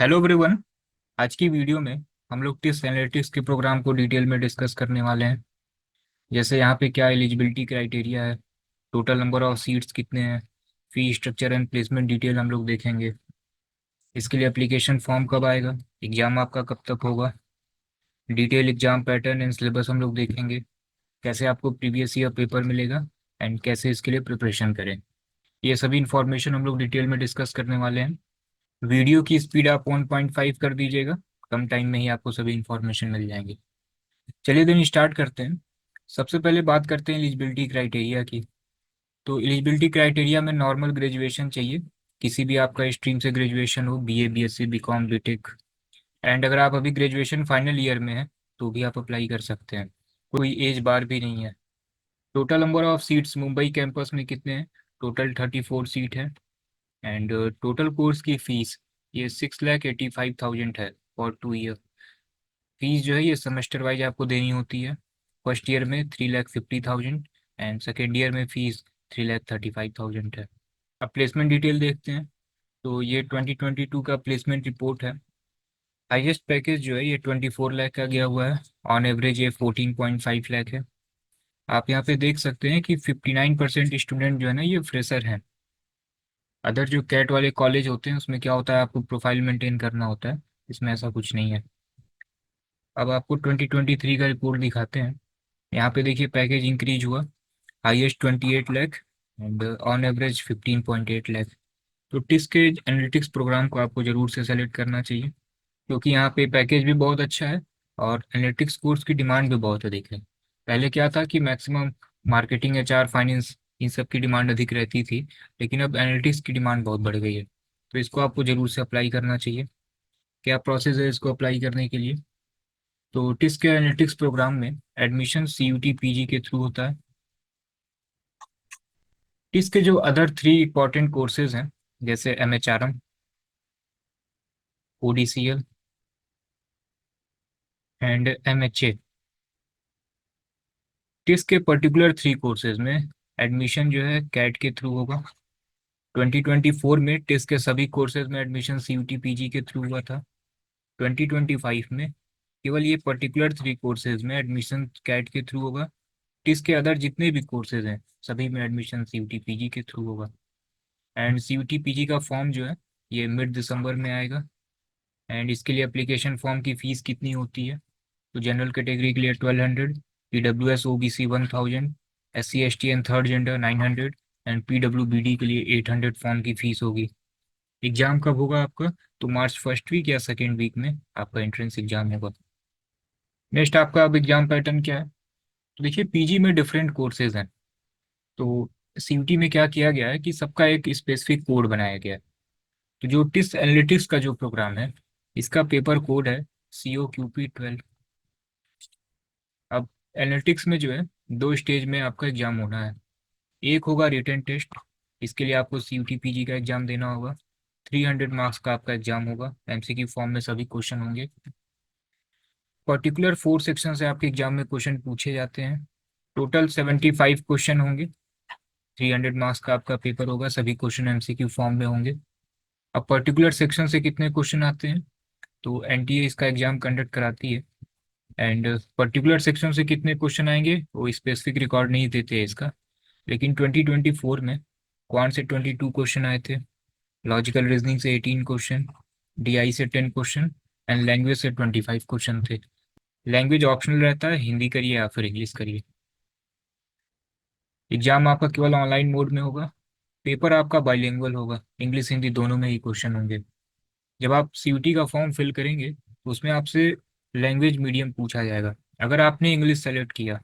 Hello everyone. आज की video में हम लोग टिस एनालिटिक्स के प्रोग्राम को डिटेल में डिस्कस करने वाले हैं। जैसे यहाँ पे क्या एलिजिबिलिटी क्राइटेरिया है, टोटल नंबर ऑफ सीट्स कितने हैं, fee structure and placement detail हम लोग देखेंगे। इसके लिए एप्लीकेशन फॉर्म कब आएगा, एग्जाम आपका कब तक होगा, detail exam pattern and syllabus हम लोग देखेंगे, कैसे आपको प्रीवियस ईयर पेपर मिलेगा एंड कैसे इसके लिए प्रिपरेशन करें। ये सभी इन्फॉर्मेशन हम लोग डिटेल में डिस्कस करने वाले हैं। वीडियो की स्पीड आप 1.5 कर दीजिएगा, कम टाइम में ही आपको सभी इन्फॉर्मेशन मिल जाएंगे। चलिए दिन स्टार्ट करते हैं। सबसे पहले बात करते हैं एलिजिबिलिटी क्राइटेरिया की। तो एलिजिबिलिटी क्राइटेरिया में नॉर्मल ग्रेजुएशन चाहिए, किसी भी आपका स्ट्रीम से ग्रेजुएशन हो, BA BSc BCom BTech. And अगर आप अभी ग्रेजुएशन फाइनल ईयर में हैं तो भी आप अप्लाई कर सकते हैं, कोई एज बार भी नहीं है। Total number of seats Mumbai campus में कितने हैं, टोटल 34 सीट है। एंड टोटल कोर्स की फीस ये 6,85,000 है फॉर 2 ईयर। फीस जो है ये सेमेस्टर वाइज आपको देनी होती है। फर्स्ट ईयर में 3,50,000 एंड सेकेंड ईयर में फीस 3,35,000 है। अब प्लेसमेंट डिटेल देखते हैं। तो ये 2022 का प्लेसमेंट रिपोर्ट है। हाईएस्ट पैकेज जो है ये 24 लाख का गया हुआ है। ऑन एवरेज ये 14.5 लाख है। आप यहाँ पे देख सकते हैं कि 59% स्टूडेंट जो है ना ये फ्रेशर हैं। अदर जो कैट वाले कॉलेज होते हैं उसमें क्या होता है, आपको प्रोफाइल मेंटेन करना होता है, इसमें ऐसा कुछ नहीं है। अब आपको 2023 का रिपोर्ट दिखाते हैं। यहाँ पे देखिए पैकेज इंक्रीज हुआ, highest 28 lakh and on average 15.8 lakh. तो टिस के एनालिटिक्स प्रोग्राम को आपको ज़रूर से सेलेक्ट करना चाहिए, क्योंकि यहाँ पे पैकेज भी बहुत अच्छा है और एनालिटिक्स कोर्स की डिमांड भी बहुत अधिक है। पहले क्या था कि मैक्सिमम मार्केटिंग एचआर फाइनेंस इन सब की डिमांड अधिक रहती थी, लेकिन अब एनालिटिक्स की डिमांड बहुत बढ़ गई है। तो इसको आपको ज़रूर से अप्लाई करना चाहिए। क्या प्रोसेस है इसको अप्लाई करने के लिए? तो टिस के एनालिटिक्स प्रोग्राम में एडमिशन सीयूटी पीजी के थ्रू होता है। इसके जो अदर 3 इंपॉर्टेंट कोर्सेज हैं, जैसे एमएचआरएम, ओडीसीएल एंड एमएचए, टिस के पर्टिकुलर 3 कोर्सेज में एडमिशन जो है कैट के थ्रू होगा। 2024 में टिस के सभी कोर्सेज में एडमिशन सीयूटी पीजी के थ्रू हुआ था। 2025 में केवल ये पर्टिकुलर 3 कोर्सेज में एडमिशन कैट के थ्रू होगा। टिस के अदर जितने भी कोर्सेज हैं सभी में एडमिशन सीयूटी पीजी के थ्रू होगा। एंड सीयूटी पीजी का फॉर्म जो है ये मिड दिसंबर में आएगा। एंड इसके लिए एप्लीकेशन फॉर्म की फ़ीस कितनी होती है? तो जनरल कैटेगरी के लिए 1200, EWS OBC 1000, SC ST and third gender 900 and PWBD के लिए 800 फॉर्म की फ़ीस होगी। एग्ज़ाम कब होगा आपका? तो मार्च फर्स्ट वीक या सेकेंड वीक में आपका एंट्रेंस एग्जाम होगा। नेक्स्ट आपका अब एग्जाम पैटर्न क्या है? तो देखिए पीजी में डिफरेंट कोर्सेज हैं। तो सीयूटी में क्या किया गया है कि सबका एक स्पेसिफिक कोड बनाया गया है। तो जो टिस एनालिटिक्स का जो प्रोग्राम है इसका पेपर कोड है COQP12। अब एनालिटिक्स में जो है 2 स्टेज में आपका एग्जाम होना है। एक होगा रिटन टेस्ट, इसके लिए आपको CUT PG का एग्जाम देना होगा। 300 मार्क्स का आपका एग्जाम होगा, MCQ फॉर्म में सभी क्वेश्चन होंगे। पर्टिकुलर 4 सेक्शन से आपके एग्जाम में क्वेश्चन पूछे जाते हैं। टोटल 75 क्वेश्चन होंगे। 300 मार्क्स का आपका पेपर होगा, सभी क्वेश्चन MCQ फॉर्म में होंगे। अब पर्टिकुलर सेक्शन से कितने क्वेश्चन आते हैं, तो एनटीए इसका एग्जाम कंडक्ट कराती है। एंड पर्टिकुलर सेक्शन से कितने क्वेश्चन आएंगे वो स्पेसिफिक रिकॉर्ड नहीं देते हैं इसका। लेकिन 2024 में क्वांट से 22 क्वेश्चन आए थे, लॉजिकल रीजनिंग से 18 क्वेश्चन, डीआई से 10 क्वेश्चन एंड लैंग्वेज से 25 क्वेश्चन थे। लैंग्वेज ऑप्शनल रहता है, हिंदी करिए या फिर इंग्लिश करिए। एग्जाम आपका केवल ऑनलाइन मोड में होगा। पेपर आपका बाइलिंगुअल होगा, इंग्लिश हिंदी दोनों में ही क्वेश्चन होंगे। जब आप सीयूटी का फॉर्म फिल करेंगे तो उसमें आपसे लैंग्वेज मीडियम पूछा जाएगा। अगर आपने इंग्लिश सेलेक्ट किया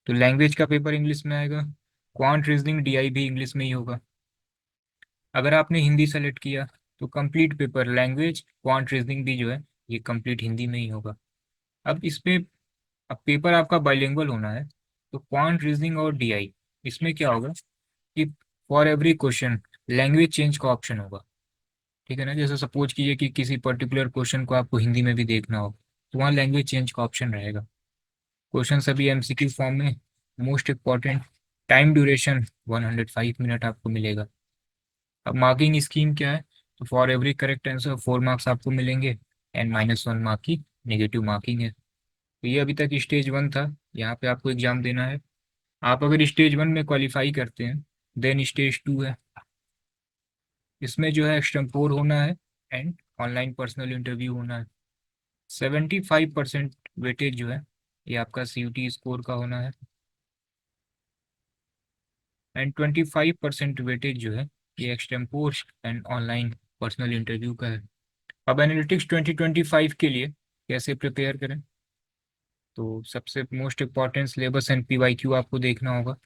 तो लैंग्वेज का पेपर इंग्लिश में आएगा। क्वांट रीजनिंग डीआई भी इंग्लिश में ही होगा। अगर आपने हिंदी सेलेक्ट किया तो complete paper language quant reasoning भी जो है ये कंप्लीट हिंदी में ही होगा। अब इसमें अब पेपर आपका बाइलिंगुअल होना है, तो क्वांट रीजनिंग और डीआई इसमें क्या होगा कि for every question language change का ऑप्शन होगा। ठीक है ना, जैसे सपोज कीजिए कि किसी पर्टिकुलर क्वेश्चन को आपको हिंदी में भी देखना हो तो वहाँ लैंग्वेज चेंज का ऑप्शन रहेगा। क्वेश्चन सभी MCQ फॉर्म में। Most important, time duration 105 minute आपको मिलेगा। अब मार्किंग स्कीम क्या है? For every correct answer 4 marks आपको मिलेंगे एंड -1 मार्क की नेगेटिव मार्किंग है। तो ये अभी तक स्टेज 1 था, यहाँ पे आपको एग्जाम देना है। आप अगर स्टेज 1 में क्वालिफाई करते हैं देन स्टेज 2 है। इसमें जो है एक्सटेम्पोर होना है एंड ऑनलाइन पर्सनल इंटरव्यू होना है। 75% वेटेज जो है ये आपका CUT स्कोर का होना है एंड 25% वेटेज जो है ये extempore and online personal interview का है। अब एनालिटिक्स 2025 के लिए कैसे प्रिपेयर करें, तो सबसे most important syllabus and PYQ आपको देखना होगा।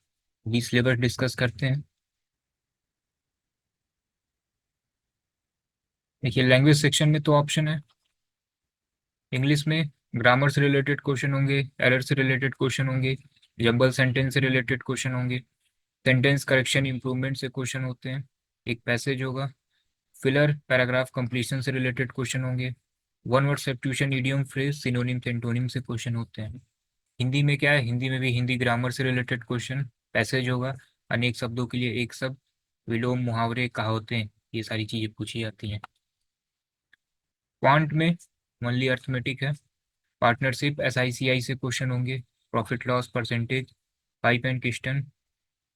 20 सिलेबस डिस्कस करते हैं। देखिए लैंग्वेज सेक्शन में तो ऑप्शन है, इंग्लिश में ग्रामर से रिलेटेड क्वेश्चन होंगे, एरर से रिलेटेड क्वेश्चन होंगे, जंबल सेंटेंस से रिलेटेड क्वेश्चन होंगे, सेंटेंस करेक्शन इंप्रूवमेंट से क्वेश्चन होते हैं, एक पैसेज होगा, फिलर पैराग्राफ कंप्लीशन से रिलेटेड क्वेश्चन होंगे, one word substitution idiom phrase synonym antonym से क्वेश्चन होते हैं। हिंदी में क्या है, हिंदी में भी हिंदी ग्रामर से रिलेटेड क्वेश्चन, पैसेज होगा, अनेक शब्दों के लिए एक शब्द, विलोम, मुहावरे, कहावतें, ये सारी चीजें पूछी जाती हैं। क्वांट में ओनली अर्थमेटिक है, पार्टनरशिप SICI से क्वेश्चन होंगे, profit loss percentage, pipe and किस्टन,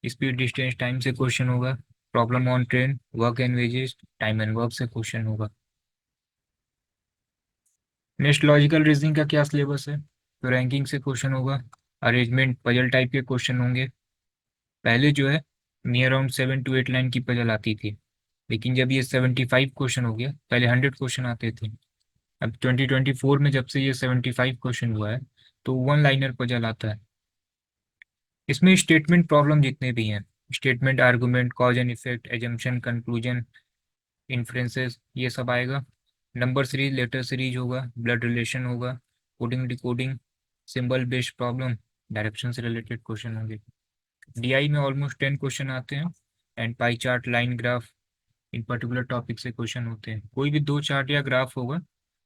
speed distance time से क्वेश्चन होगा, problem on train, work and wages, time and work से क्वेश्चन होगा। नेक्स्ट लॉजिकल रीजनिंग का क्या सिलेबस है, तो रैंकिंग से क्वेश्चन होगा, अरेंजमेंट पजल टाइप के क्वेश्चन होंगे। पहले जो है नियर अराउंड 7 to 8 लाइन की पजल आती थी, लेकिन जब ये 75 क्वेश्चन हो गया, पहले 100 क्वेश्चन आते थे। अब 2024 में जब से ये 75 क्वेश्चन हुआ है तो 1 लाइनर पजल आता है। इसमें स्टेटमेंट प्रॉब्लम जितने भी हैं, statement, argument, cause and effect, assumption, conclusion, inferences, ये सब आएगा। नंबर सीरीज, लेटर सीरीज होगा, ब्लड रिलेशन होगा, coding decoding, symbol based problem, direction से रिलेटेड क्वेश्चन होंगे। DI में ऑलमोस्ट 10 क्वेश्चन आते हैं and pie chart, line graph, in particular topic से क्वेश्चन होते हैं। कोई भी 2 चार्ट या ग्राफ होगा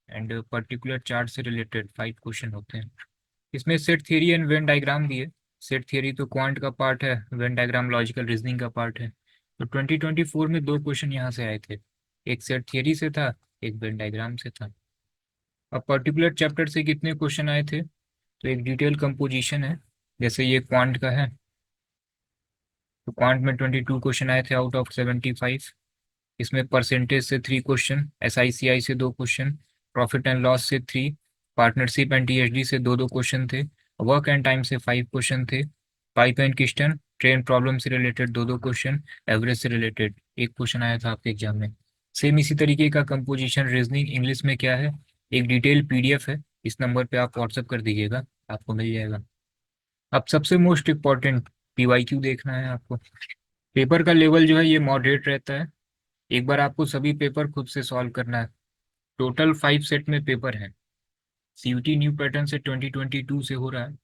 एंड पर्टिकुलर चार्ट से रिलेटेड 5 क्वेश्चन होते हैं। इसमें set theory and Venn diagram भी है। सेट थियरी तो क्वांट का पार्ट है, वेन डायग्राम लॉजिकल रीजनिंग का पार्ट है। तो 2024 में 2 क्वेश्चन यहाँ से आए थे, एक सेट थियरी से था, एक वेन डायग्राम से था। अब पर्टिकुलर चैप्टर से कितने क्वेश्चन आए थे, तो एक डिटेल कंपोजिशन है, जैसे ये क्वांट का है, तो क्वांट में 22 क्वेश्चन आए थे आउट ऑफ 75। इसमें परसेंटेज से 3 क्वेश्चन, SICI से 2 क्वेश्चन, प्रॉफिट एंड लॉस से 3, पार्टनरशिप एंड THD से 2 क्वेश्चन थे, वर्क एंड टाइम से 5 क्वेश्चन थे, पाइप एंड किस्टन, ट्रेन प्रॉब्लम से रिलेटेड 2 क्वेश्चन, एवरेज से रिलेटेड 1 क्वेश्चन आया था आपके एग्जाम में। सेम इसी तरीके का कंपोजिशन रीजनिंग इंग्लिश में क्या है, एक डिटेल PDF है, इस नंबर पे आप व्हाट्सअप कर दीजिएगा, आपको मिल जाएगा। अब सबसे मोस्ट इम्पॉर्टेंट PYQ देखना है आपको। पेपर का लेवल जो है ये मॉडरेट रहता है। एक बार आपको सभी पेपर खुद से सॉल्व करना है। टोटल 5 सेट में पेपर है। CUT न्यू पैटर्न से 2022 से हो रहा है,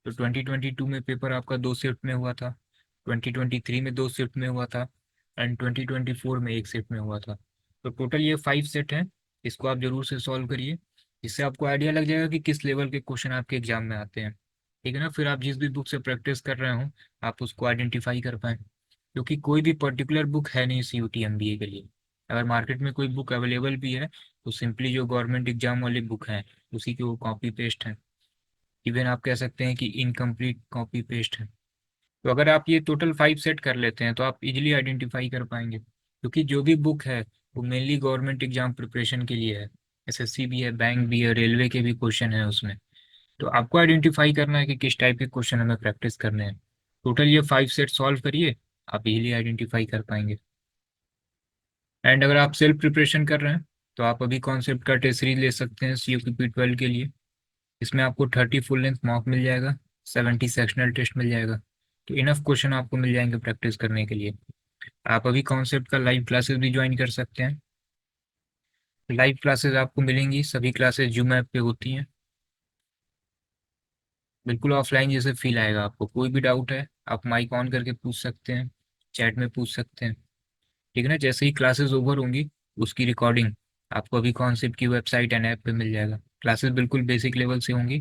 तो 2022 में पेपर आपका 2 शिफ्ट में हुआ था, 2023 में 2 शिफ्ट में हुआ था एंड 2024 में 1 शिफ्ट में हुआ था। तो टोटल ये 5 सेट हैं, इसको आप जरूर से सॉल्व करिए, इससे आपको आइडिया लग जाएगा कि किस लेवल के क्वेश्चन आपके एग्जाम में आते हैं। ठीक है ना, फिर आप जिस भी बुक से प्रैक्टिस कर रहे हो आप उसको आइडेंटिफाई कर पाएँ, क्योंकि कोई भी पर्टिकुलर बुक है नहीं CUT MBA के लिए। अगर मार्केट में कोई बुक अवेलेबल भी है तो सिंपली जो गवर्नमेंट एग्जाम वाली बुक है उसी के वो कॉपी पेस्ट है, इवन आप कह सकते हैं कि इनकम्प्लीट कॉपी पेस्ट है। तो अगर आप ये टोटल 5 सेट कर लेते हैं तो आप इजीली आइडेंटिफाई कर पाएंगे, क्योंकि जो भी बुक है वो मेनली गवर्नमेंट एग्जाम प्रिपरेशन के लिए है। SSC भी है, बैंक भी है, रेलवे के भी क्वेश्चन है उसमें। तो आपको आइडेंटिफाई करना है कि किस टाइप के क्वेश्चन हमें प्रैक्टिस करने हैं। टोटल ये 5 सेट सॉल्व करिए, आप इजीली आइडेंटिफाई कर पाएंगे। एंड अगर आप सेल्फ प्रिपरेशन कर रहे हैं तो आप अभी कॉन्सेप्ट का टेस्ट सीरीज ले सकते हैं CUPP 12 के लिए। इसमें आपको 30 फुल लेंथ मॉक मिल जाएगा, 70 सेक्शनल टेस्ट मिल जाएगा, तो इनफ क्वेश्चन आपको मिल जाएंगे प्रैक्टिस करने के लिए। आप अभी कॉन्सेप्ट का लाइव क्लासेस भी ज्वाइन कर सकते हैं। लाइव क्लासेस आपको मिलेंगी, सभी क्लासेस जूम ऐप पे होती हैं, बिल्कुल ऑफलाइन जैसे फील आएगा आपको। कोई भी डाउट है आप माइक ऑन करके पूछ सकते हैं, चैट में पूछ सकते हैं। ठीक है ना, जैसे ही क्लासेस ओवर होंगी उसकी रिकॉर्डिंग आपको अभी कॉन्सेप्ट की वेबसाइट एंड ऐप पे मिल जाएगा। क्लासेस बिल्कुल बेसिक लेवल से होंगी।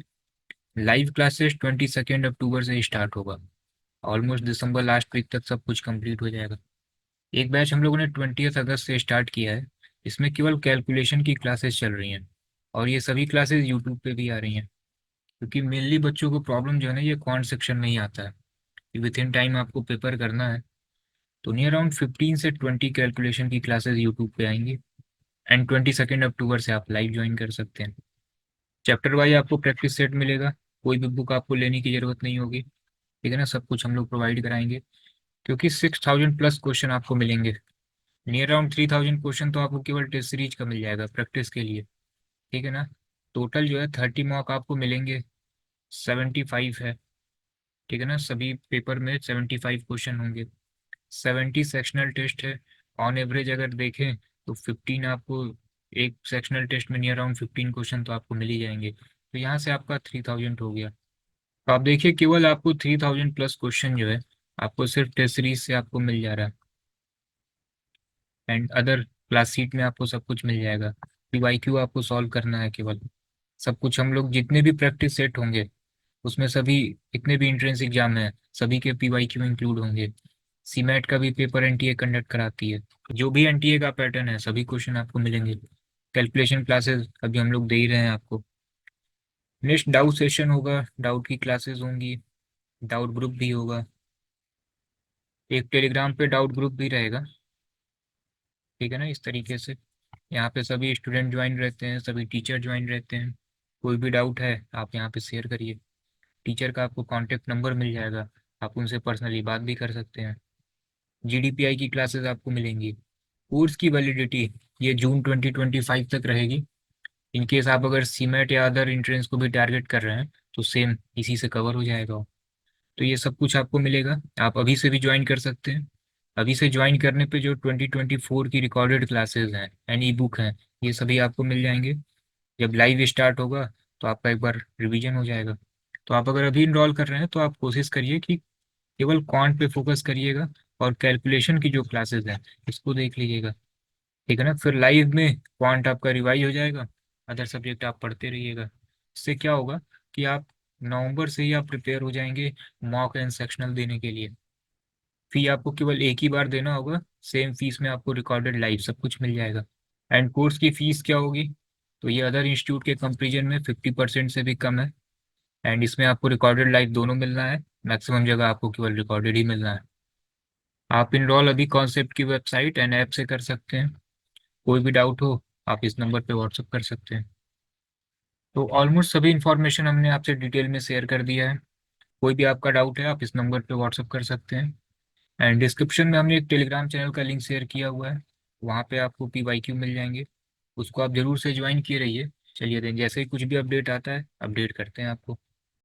लाइव क्लासेस 22 अक्टूबर से स्टार्ट होगा, ऑलमोस्ट दिसंबर लास्ट वीक तक सब कुछ कंप्लीट हो जाएगा। एक बैच हम लोगों ने 20 अगस्त से स्टार्ट किया है, इसमें केवल कैलकुलेशन की क्लासेस चल रही हैं, और ये सभी क्लासेस यूट्यूब पे भी आ रही हैं, क्योंकि मेनली बच्चों को प्रॉब्लम जो है ना ये क्वांट सेक्शन में ही आता है कि विद इन टाइम आपको पेपर करना है। तो नियर अराउंड 15 से 20 कैलकुलेशन की क्लासेस यूट्यूब पे आएंगी, एंड 22 अक्टूबर से आप लाइव ज्वाइन कर सकते हैं। चैप्टर वाइज आपको प्रैक्टिस सेट मिलेगा, कोई भी बुक आपको लेने की ज़रूरत नहीं होगी, ठीक है ना, सब कुछ हम लोग प्रोवाइड कराएंगे, क्योंकि 6000+ क्वेश्चन आपको मिलेंगे। नियर अराउंड 3000 क्वेश्चन तो आपको केवल टेस्ट सीरीज का मिल जाएगा प्रैक्टिस के लिए, ठीक है ना। टोटल जो है 30 मार्क आपको मिलेंगे, 75 है, ठीक है ना, सभी पेपर में 75 क्वेश्चन होंगे। 70 सेक्शनल टेस्ट है। ऑन एवरेज अगर देखें तो 15 आपको, एक सेक्शनल टेस्ट में नियर अराउंड 15 क्वेश्चन तो आपको मिल ही जाएंगे, तो यहाँ से आपका 3000 हो गया। तो आप देखिए केवल आपको 3000+ क्वेश्चन जो है आपको सिर्फ टेस्ट सीरीज से आपको मिल जा रहा है, एंड अदर क्लास सीट में आपको सब कुछ मिल जाएगा। पीवाईक्यू आपको सॉल्व करना है केवल, सब कुछ हम लोग जितने भी प्रैक्टिस सेट होंगे उसमें सभी, इतने भी इंट्रेंस एग्जाम है सभी के पीवाईक्यू इंक्लूड होंगे। सीमेट का भी पेपर एनटीए कंडक्ट कराती है, जो भी एनटीए का पैटर्न है सभी क्वेश्चन आपको मिलेंगे। कैलकुलेशन क्लासेस अभी हम लोग दे ही रहे हैं आपको। नेक्स्ट डाउट सेशन होगा, डाउट की क्लासेस होंगी, डाउट ग्रुप भी होगा, एक टेलीग्राम पे डाउट ग्रुप भी रहेगा, ठीक है ना। इस तरीके से यहाँ पे सभी स्टूडेंट ज्वाइन रहते हैं, सभी टीचर ज्वाइन रहते हैं। कोई भी डाउट है आप यहाँ पे शेयर करिए, टीचर का आपको कॉन्टेक्ट नंबर मिल जाएगा, आप उनसे पर्सनली बात भी कर सकते हैं। जीडीपीआई की क्लासेस आपको मिलेंगी। कोर्स की वैलिडिटी ये जून 2025 तक रहेगी। इन केस आप अगर सीमेट या अदर इंट्रेंस को भी टारगेट कर रहे हैं तो सेम इसी से कवर हो जाएगा। तो ये सब कुछ आपको मिलेगा, आप अभी से भी ज्वाइन कर सकते हैं। अभी से ज्वाइन करने पे जो 2024 की रिकॉर्डेड क्लासेस हैं एंड ई बुक हैं, ये सभी आपको मिल जाएंगे। जब लाइव स्टार्ट होगा तो आपका एक बार रिवीजन हो जाएगा। तो आप अगर अभी इनरोल कर रहे हैं तो आप कोशिश करिए कि केवल क्वांट पे फोकस करिएगा, और कैलकुलेशन की जो क्लासेस हैं इसको देख लीजिएगा, ठीक है ना। फिर लाइव में क्वांट आपका रिवाइज हो जाएगा, अदर सब्जेक्ट आप पढ़ते रहिएगा। इससे क्या होगा कि आप नवंबर से ही आप प्रिपेयर हो जाएंगे मॉक एंड सेक्शनल देने के लिए। फी आपको केवल एक ही बार देना होगा, सेम फीस में आपको रिकॉर्डेड लाइव सब कुछ मिल जाएगा। एंड कोर्स की फीस क्या होगी, तो ये अदर इंस्टीट्यूट के कंपेरिजन में 50% से भी कम है, एंड इसमें आपको रिकॉर्डेड लाइव दोनों मिलना है, मैक्सिमम जगह आपको केवल रिकॉर्डेड ही मिलना है। आप इनरोल अभी कॉन्सेप्ट की वेबसाइट एंड ऐप से कर सकते हैं। कोई भी डाउट हो आप इस नंबर पे व्हाट्सअप कर सकते हैं। तो ऑलमोस्ट सभी इन्फॉर्मेशन हमने आपसे डिटेल में शेयर कर दिया है। कोई भी आपका डाउट है आप इस नंबर पे व्हाट्सअप कर सकते हैं। एंड डिस्क्रिप्शन में हमने एक टेलीग्राम चैनल का लिंक शेयर किया हुआ है, वहाँ पे आपको पीवाईक्यू मिल जाएंगे, उसको आप जरूर से ज्वाइन किए रहिए। चलिए देन, जैसे ही कुछ भी अपडेट आता है अपडेट करते हैं आपको।